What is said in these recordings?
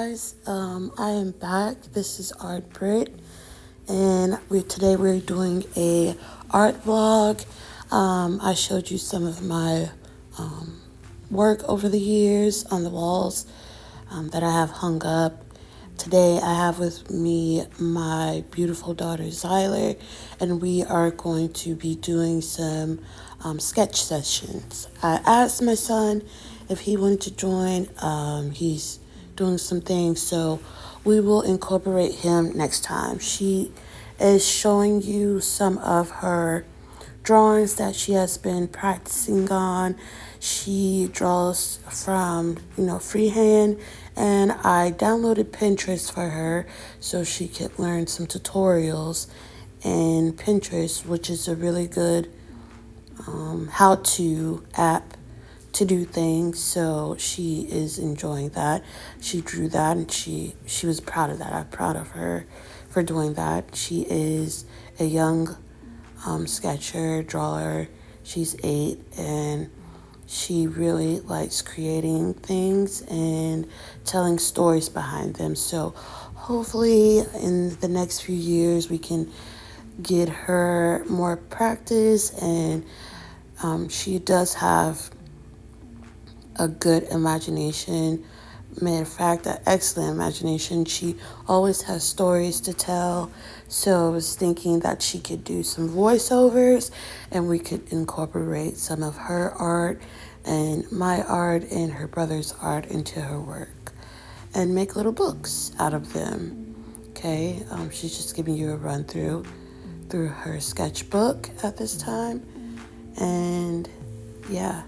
guys, I am back. This is Art Brit, and today we're doing a art vlog. I showed you some of my work over the years on the walls that I have hung up. Today I have with me my beautiful daughter Zyler, and we are going to be doing some sketch sessions. I asked my son if he wanted to join. He's doing some things, so we will incorporate him next time. She is showing you some of her drawings that she has been practicing on. She draws from, freehand, and I downloaded Pinterest for her so she could learn some tutorials in Pinterest, which is a really good how-to app to do things. So she is enjoying that. She drew that, and she was proud of that. I'm proud of her for doing that. She is a young sketcher, drawer. She's 8, and she really likes creating things and telling stories behind them. So hopefully in the next few years we can get her more practice, and she does have a good imagination. Matter of fact, an excellent imagination. She always has stories to tell. So I was thinking that she could do some voiceovers, and we could incorporate some of her art and my art and her brother's art into her work and make little books out of them. Okay, she's just giving you a run through her sketchbook at this time. And yeah,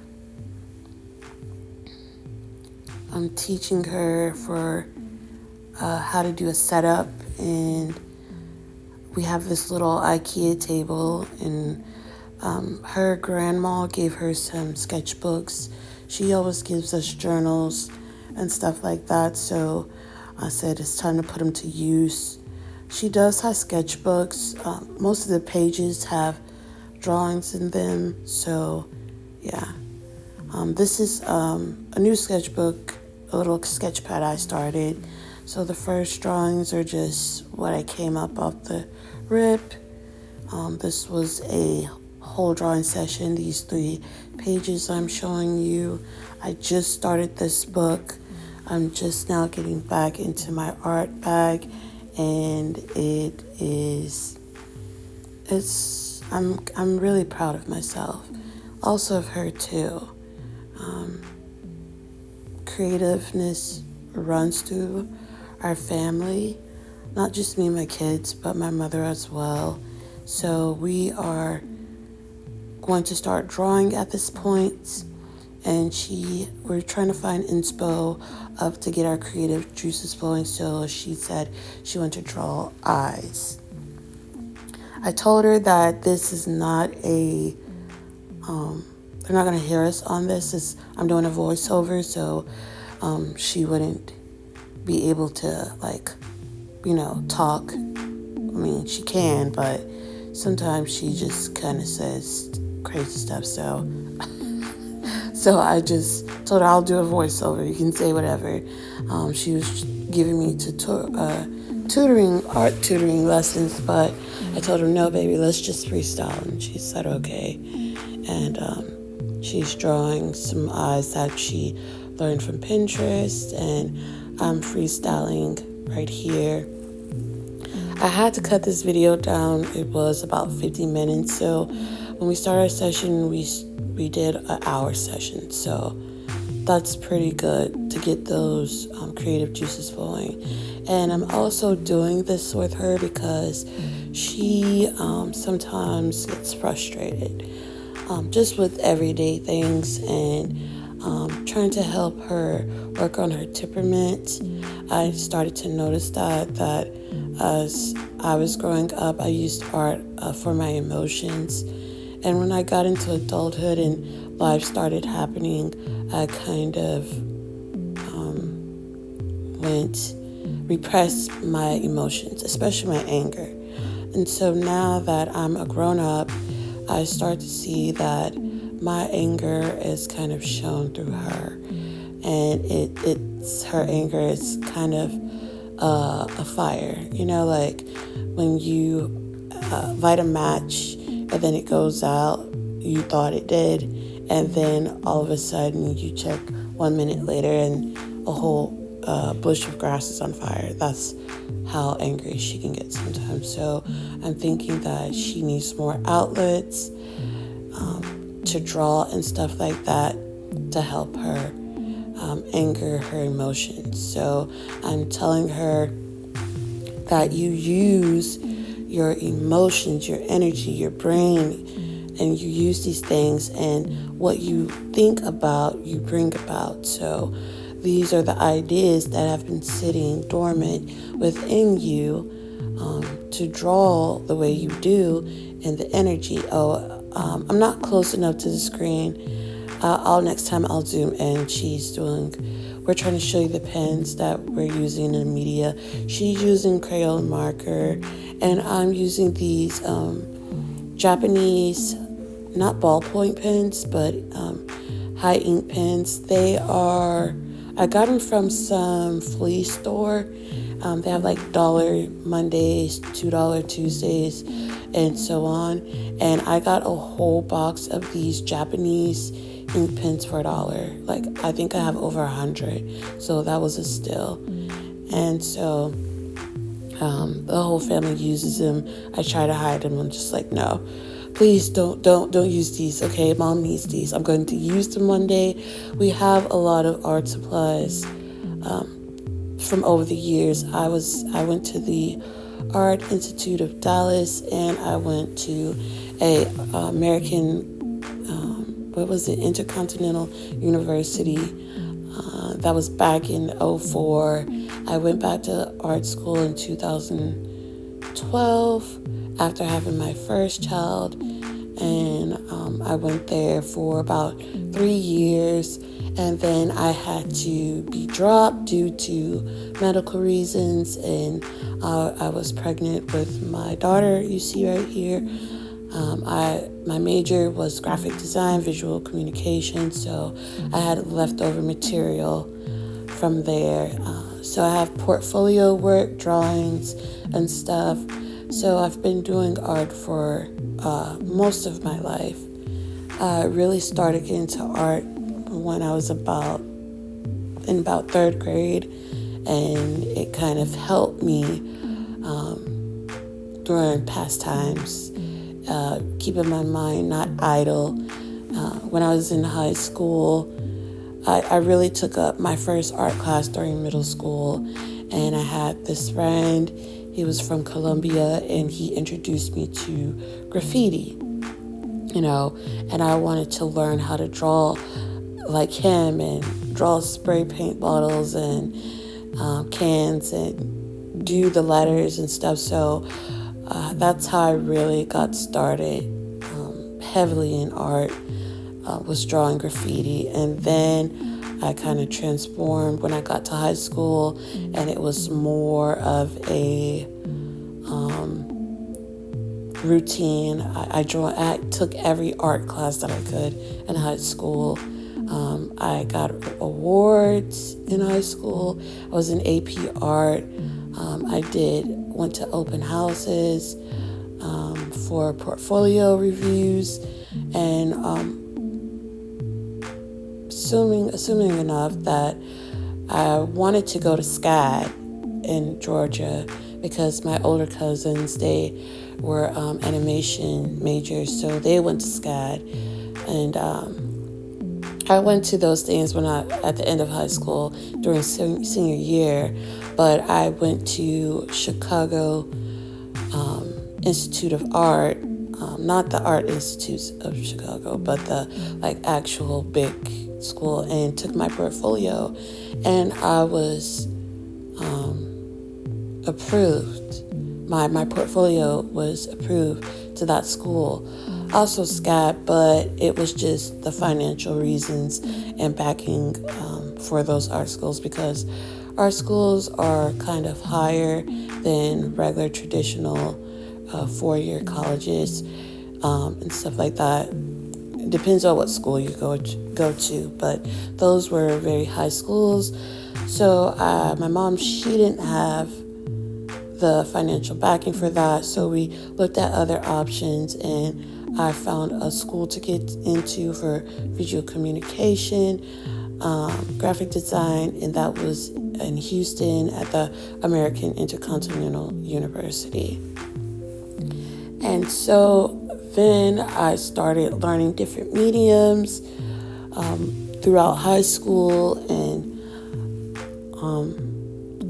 I'm teaching her for how to do a setup, and we have this little IKEA table, and her grandma gave her some sketchbooks. She always gives us journals and stuff like that, so I said it's time to put them to use. She does have sketchbooks. Most of the pages have drawings in them, so yeah. This is a new sketchbook, a little sketch pad I started. So the first drawings are just what I came up off the rip. This was a whole drawing session. These 3 pages I'm showing you. I just started this book. I'm just now getting back into my art bag, and I'm really proud of myself. Also of her too. Creativeness runs through our family, not just me and my kids, but my mother as well. So we are going to start drawing at this point, and we're trying to find inspo to get our creative juices flowing. So she said she wanted to draw eyes. I told her that this is not they're not going to hear us on this. I'm doing a voiceover, so she wouldn't be able to, talk. I mean, she can, but sometimes she just kind of says crazy stuff. So I just told her I'll do a voiceover. You can say whatever. She was giving me art tutoring lessons, but I told her, no, baby, let's just freestyle. And she said, okay. And she's drawing some eyes that she learned from Pinterest, and I'm freestyling right here. I had to cut this video down. It was about 50 minutes. So when we started our session, we did an hour session. So that's pretty good to get those creative juices flowing. And I'm also doing this with her because she sometimes gets frustrated just with everyday things, and trying to help her work on her temperament. I started to notice that as I was growing up, I used art for my emotions. And when I got into adulthood and life started happening, I kind of repressed my emotions, especially my anger. And so now that I'm a grown-up, I start to see that my anger is kind of shown through her. and it's her anger is kind of a fire. Like when you light a match and then it goes out, you thought it did, and then all of a sudden you check 1 minute later and a whole bush of grass is on fire. That's how angry she can get sometimes. So I'm thinking that she needs more outlets to draw and stuff like that to help her anger her emotions. So I'm telling her that you use your emotions, your energy, your brain, and you use these things, and what you think about, you bring about. So these are the ideas that have been sitting dormant within you to draw the way you do, and the energy. I'm not close enough to the screen. Next time I'll zoom in. We're trying to show you the pens that we're using in the media. She's using crayon marker, and I'm using these Japanese, not ballpoint pens, but high ink pens. I got them from some flea store. They have like $1 Mondays, $2 Tuesdays, and so on. And I got a whole box of these Japanese ink pens for $1. Like, I think I have over 100. So that was a steal. And so the whole family uses them. I try to hide them. I'm just like, no, please don't use these. Okay, mom needs these. I'm going to use them one day. We have a lot of art supplies from over the years. I went to the Art Institute of Dallas, and I went to a American Intercontinental University. That was back in 2004. I went back to art school in 2012 after having my first child, and I went there for about 3 years, and then I had to be dropped due to medical reasons, and I was pregnant with my daughter, you see right here. My major was graphic design, visual communication, so I had leftover material from there. So I have portfolio work, drawings, and stuff. So I've been doing art for most of my life. I really started getting into art when I was in about third grade, and it kind of helped me during pastimes. Keeping my mind not idle. When I was in high school, I really took up my first art class during middle school, and I had this friend. He was from Colombia, and he introduced me to graffiti, and I wanted to learn how to draw like him and draw spray paint bottles and cans and do the letters and stuff. So that's how I really got started heavily in art, was drawing graffiti. And then I kind of transformed when I got to high school, and it was more of a routine. I took every art class that I could in high school. I got awards in high school. I was in AP art. Went to open houses for portfolio reviews, and assuming enough that I wanted to go to SCAD in Georgia because my older cousins, they were animation majors, so they went to SCAD, and I went to those things at the end of high school during senior year, but I went to Chicago Institute of Art, not the Art Institute of Chicago, but the actual big school, and took my portfolio, and I was approved. My portfolio was approved to that school. Also SCAD, but it was just the financial reasons and backing for those art schools, because art schools are kind of higher than regular traditional 4-year colleges and stuff like that. It depends on what school you go to, but those were very high schools. So my mom, she didn't have the financial backing for that, so we looked at other options, and I found a school to get into for visual communication, graphic design, and that was in Houston at the American Intercontinental University. And so then I started learning different mediums throughout high school and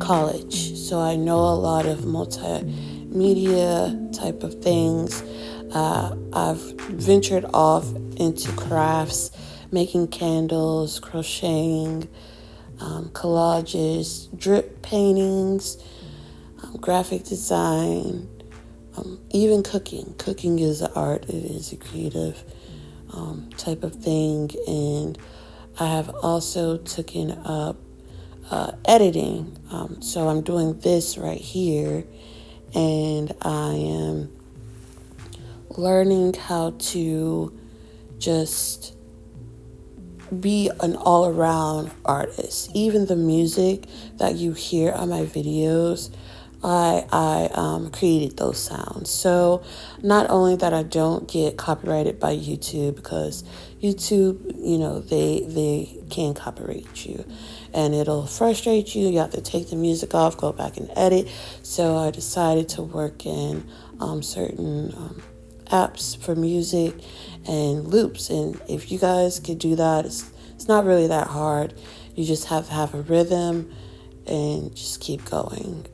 college. So I know a lot of multimedia type of things. I've ventured off into crafts, making candles, crocheting, collages, drip paintings, graphic design, even cooking. Cooking is an art. It is a creative type of thing. And I have also taken up editing. So I'm doing this right here, and I am learning how to just be an all-around artist. Even the music that you hear on my videos, I created those sounds. So not only that I don't get copyrighted by YouTube, because YouTube, they can copyright you and it'll frustrate you. You have to take the music off, go back and edit. So I decided to work in certain apps for music and loops. And if you guys could do that, it's not really that hard. You just have to have a rhythm and just keep going.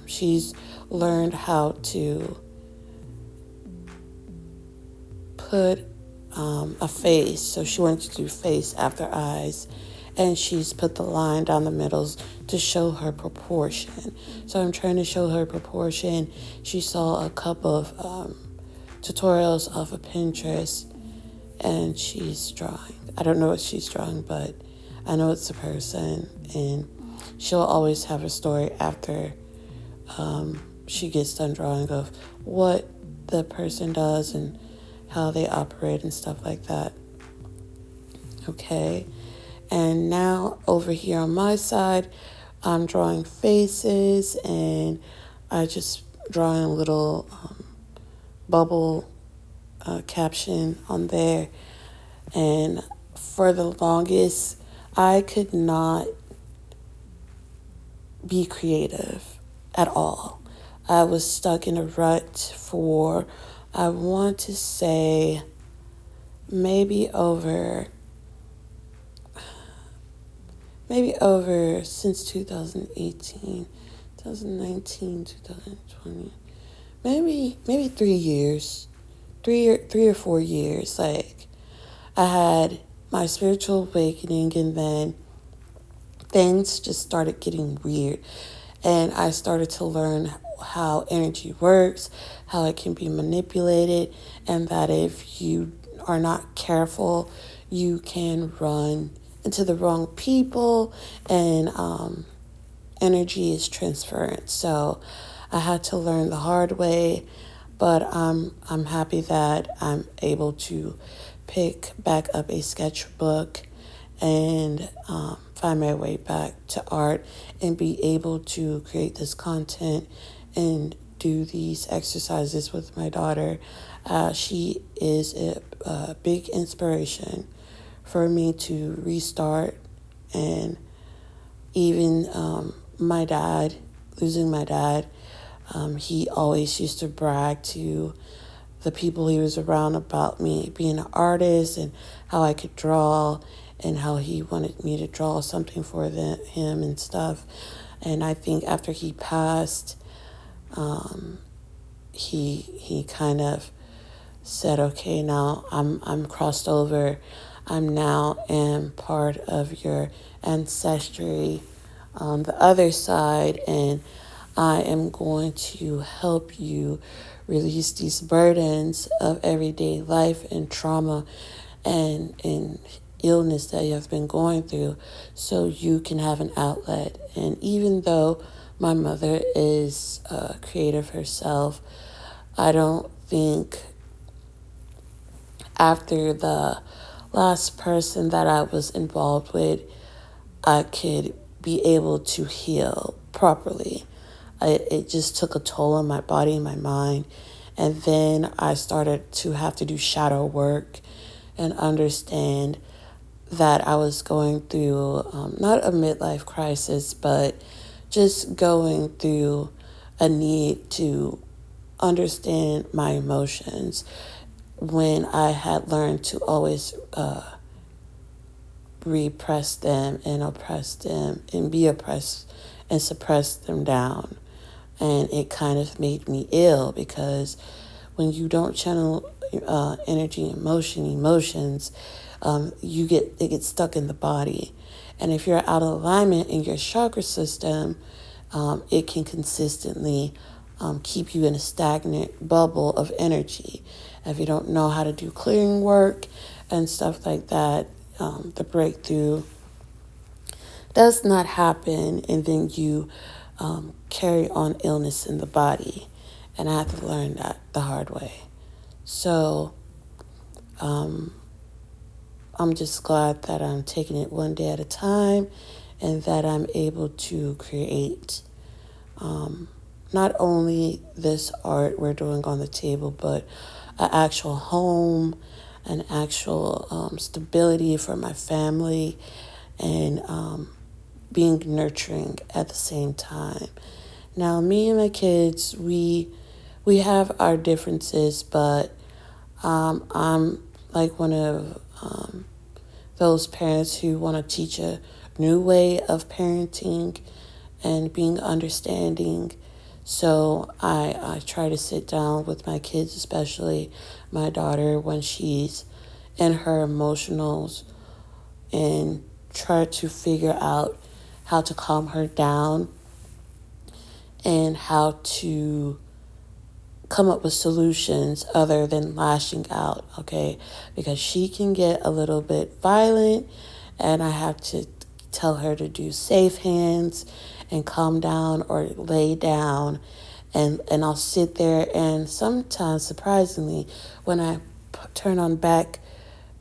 She's learned how to put a face. So she wanted to do face after eyes. And she's put the line down the middles to show her proportion. So I'm trying to show her proportion. She saw a couple of tutorials off of Pinterest, and she's drawing. I don't know what she's drawing, but I know it's a person, and she'll always have a story after she gets done drawing of what the person does and how they operate and stuff like that. Okay. And now over here on my side, I'm drawing faces, and I just drawing a little bubble caption on there. And for the longest, I could not be creative at all. I was stuck in a rut for, I want to say, maybe over since 2018, 2019, 2020, maybe 3 years, three or 4 years. Like, I had my spiritual awakening, and then things just started getting weird, and I started to learn how energy works, how it can be manipulated, and that if you are not careful, you can run into the wrong people, and energy is transference. So I had to learn the hard way, but I'm happy that I'm able to pick back up a sketchbook and find my way back to art and be able to create this content and do these exercises with my daughter. She is a big inspiration for me to restart. And even my dad, losing my dad, he always used to brag to the people he was around about me being an artist and how I could draw, and how he wanted me to draw something for him and stuff. And I think after he passed, he kind of said, okay, now I'm crossed over. I'm now am part of your ancestry on the other side, and I am going to help you release these burdens of everyday life and trauma and illness that you have been going through, so you can have an outlet. And even though my mother is creative herself, I don't think after the last person that I was involved with, I could be able to heal properly. It just took a toll on my body and my mind. And then I started to have to do shadow work and understand that I was going through not a midlife crisis, but just going through a need to understand my emotions when I had learned to always repress them and oppress them and be oppressed and suppress them down. And it kind of made me ill because when you don't channel energy, emotions, it gets stuck in the body. And if you're out of alignment in your chakra system, it can consistently keep you in a stagnant bubble of energy. If you don't know how to do clearing work and stuff like that, the breakthrough does not happen, and then you carry on illness in the body. And I had to learn that the hard way. So I'm just glad that I'm taking it one day at a time and that I'm able to create not only this art we're doing on the table, but an actual home, an actual stability for my family, and being nurturing at the same time. Now, me and my kids, we have our differences, but I'm like one of those parents who want to teach a new way of parenting and being understanding. So I try to sit down with my kids, especially my daughter, when she's in her emotionals, and try to figure out how to calm her down and how to come up with solutions other than lashing out, okay? Because she can get a little bit violent, and I have to tell her to do safe hands and calm down or lay down. And I'll sit there, and sometimes, surprisingly, when I turn on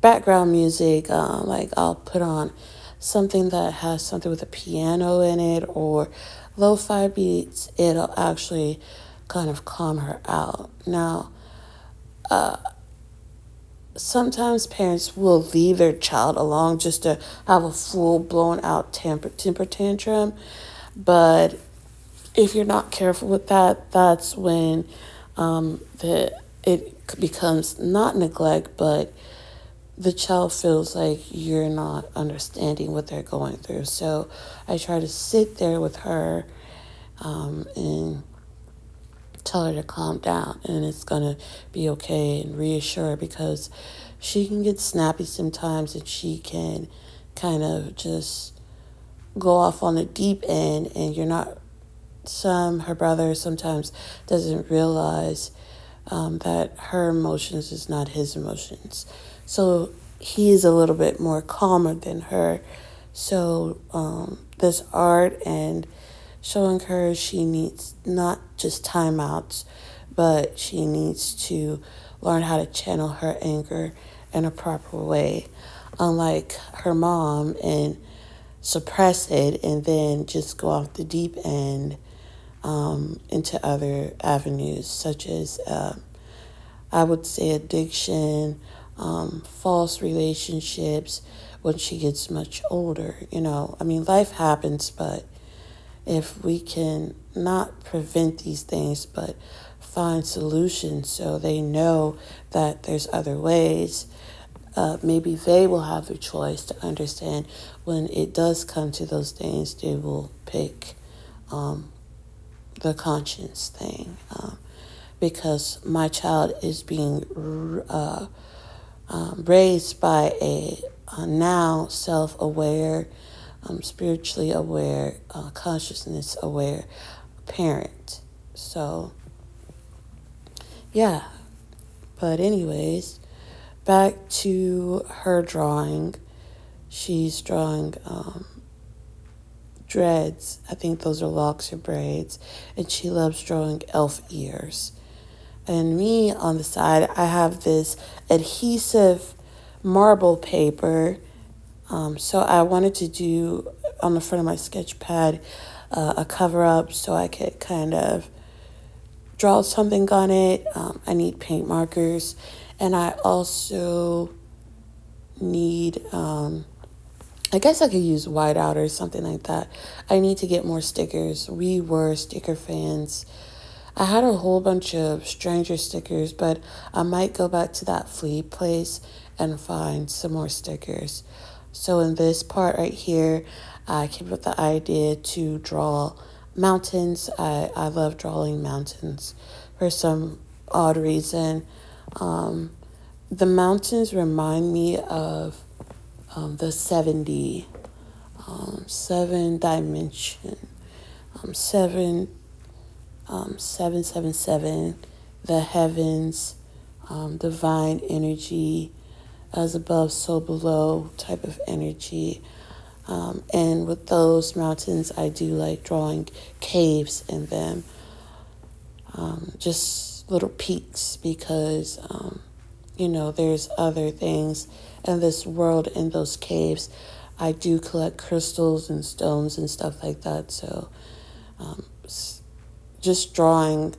background music, like I'll put on something that has something with a piano in it or lo-fi beats, it'll actually kind of calm her out. Now, sometimes parents will leave their child alone just to have a full blown out temper tantrum, but if you're not careful with that, that's when it becomes not neglect, but the child feels like you're not understanding what they're going through. So I try to sit there with her and tell her to calm down, and it's going to be okay, and reassure her, because she can get snappy sometimes, and she can kind of just go off on the deep end, and her brother sometimes doesn't realize that her emotions is not his emotions. So he is a little bit more calmer than her. So this art and showing her she needs not just timeouts, but she needs to learn how to channel her anger in a proper way, unlike her mom, and suppress it and then just go off the deep end into other avenues, such as I would say addiction, false relationships when she gets much older. I mean, life happens, but if we can not prevent these things, but find solutions so they know that there's other ways, maybe they will have the choice to understand when it does come to those things, they will pick the conscience thing. Because my child is being raised by a now self-aware, spiritually aware, consciousness aware parent. So, yeah. But anyways, back to her drawing. She's drawing dreads. I think those are locks or braids. And she loves drawing elf ears. And me on the side, I have this adhesive marble paper. So I wanted to do on the front of my sketch pad a cover up so I could kind of draw something on it. I need paint markers, and I also need, I guess I could use whiteout or something like that. I need to get more stickers. We were sticker fans. I had a whole bunch of stranger stickers, but I might go back to that flea place and find some more stickers. So in this part right here, I came up with the idea to draw mountains. I love drawing mountains for some odd reason. The mountains remind me of the 7D, 7 dimension, 777, the heavens, divine energy, as above, so below type of energy. And with those mountains, I do like drawing caves in them, just little peaks, because, there's other things in this world in those caves. I do collect crystals and stones and stuff like that. So just drawing,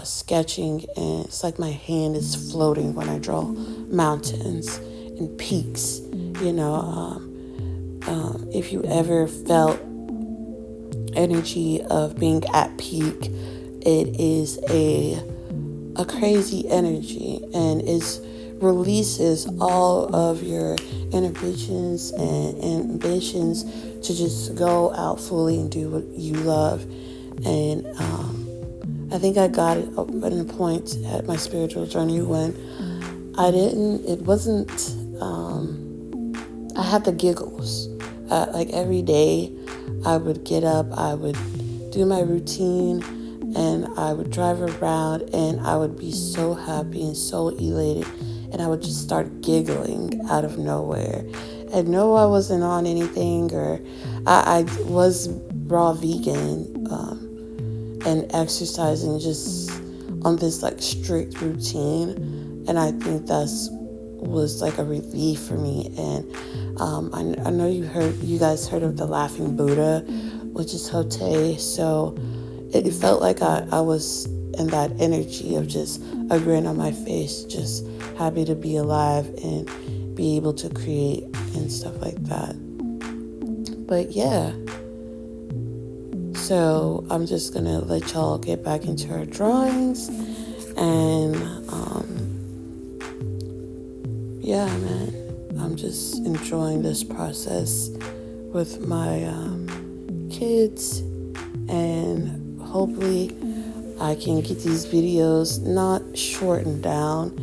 sketching, and it's like my hand is floating when I draw mountains and peaks. If you ever felt energy of being at peak, it is a crazy energy, and it releases all of your inhibitions and ambitions to just go out fully and do what you love. And I think I got it at a point at my spiritual journey when I had the giggles. Like every day I would get up, I would do my routine, and I would drive around, and I would be so happy and so elated, and I would just start giggling out of nowhere. And no, I wasn't on anything, or I was raw vegan, and exercising just on this like strict routine, and I think was like a relief for me. And I know you guys heard of the Laughing Buddha, which is Hote. So it felt like I was in that energy of just a grin on my face, just happy to be alive and be able to create and stuff like that. But yeah, so I'm just gonna let y'all get back into our drawings, and yeah, man, I'm just enjoying this process with my kids, and hopefully I can get these videos not shortened down.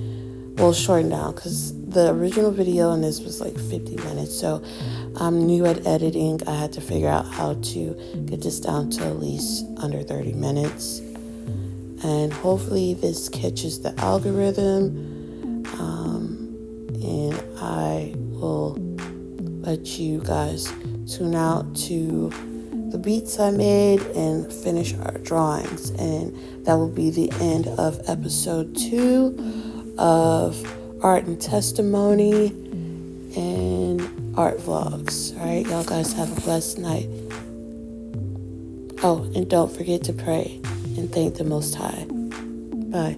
Well, shortened down, because the original video and this was like 50 minutes. So I'm new at editing. I had to figure out how to get this down to at least under 30 minutes. And hopefully this catches the algorithm. And I will let you guys tune out to the beats I made and finish our drawings. And that will be the end of episode 2 of Art and Testimony and Art Vlogs. All right, y'all guys have a blessed night. Oh, and don't forget to pray and thank the Most High. Bye.